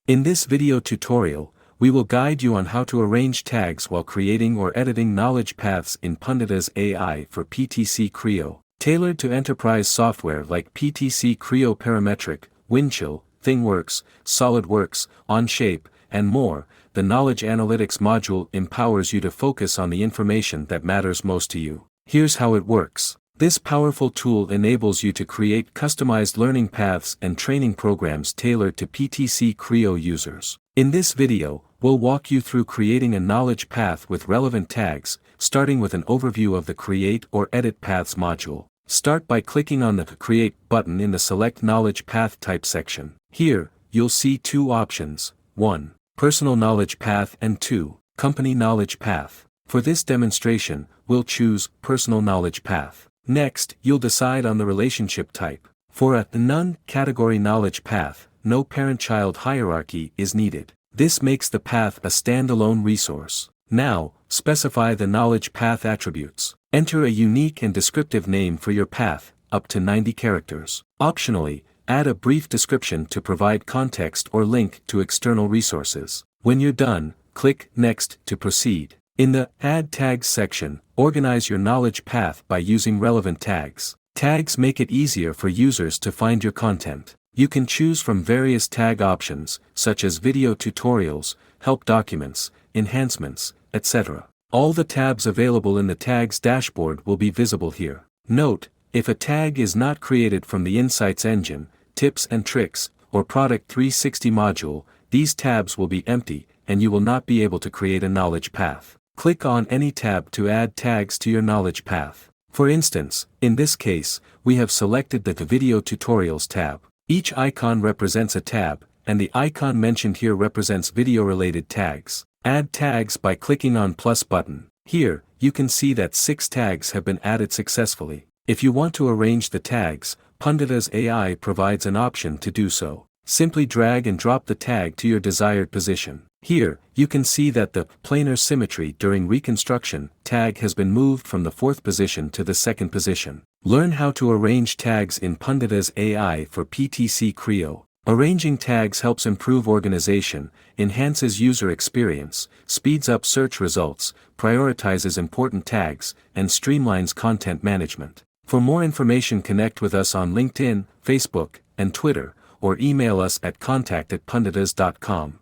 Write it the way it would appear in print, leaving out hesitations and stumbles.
In this video tutorial, we will guide you on how to arrange tags while creating or editing knowledge paths in Punditas AI for PTC Creo. Tailored to enterprise software like PTC Creo Parametric, Windchill, ThingWorx, Solidworks, Onshape, and more, the Knowledge Analytics module empowers you to focus on the information that matters most to you. Here's how it works. This powerful tool enables you to create customized learning paths and training programs tailored to PTC Creo users. In this video, we'll walk you through creating a knowledge path with relevant tags, starting with an overview of the Create or Edit Paths module. Start by clicking on the Create button in the Select Knowledge Path Type section. Here, you'll see two options: 1. Personal Knowledge Path and 2. Company Knowledge Path. For this demonstration, we'll choose Personal Knowledge Path. Next, you'll decide on the relationship type. For a None category knowledge path, no parent-child hierarchy is needed. This makes the path a standalone resource. Now, specify the knowledge path attributes. Enter a unique and descriptive name for your path, up to 90 characters. Optionally, add a brief description to provide context or link to external resources. When you're done, click Next to proceed. In the Add Tags section, organize your knowledge path by using relevant tags. Tags make it easier for users to find your content. You can choose from various tag options, such as video tutorials, help documents, enhancements, etc. All the tabs available in the Tags dashboard will be visible here. Note, if a tag is not created from the Insights engine, Tips and Tricks, or Product 360 module, these tabs will be empty, and you will not be able to create a knowledge path. Click on any tab to add tags to your knowledge path. For instance, in this case, we have selected the Video Tutorials tab. Each icon represents a tab, and the icon mentioned here represents video-related tags. Add tags by clicking on plus button. Here, you can see that 6 tags have been added successfully. If you want to arrange the tags, Punditas AI provides an option to do so. Simply drag and drop the tag to your desired position. Here, you can see that the Planar Symmetry during Reconstruction tag has been moved from the 4th position to the 2nd position. Learn how to arrange tags in Punditas AI for PTC Creo. Arranging tags helps improve organization, enhances user experience, speeds up search results, prioritizes important tags, and streamlines content management. For more information, connect with us on LinkedIn, Facebook, and Twitter, or email us at contact@punditas.com.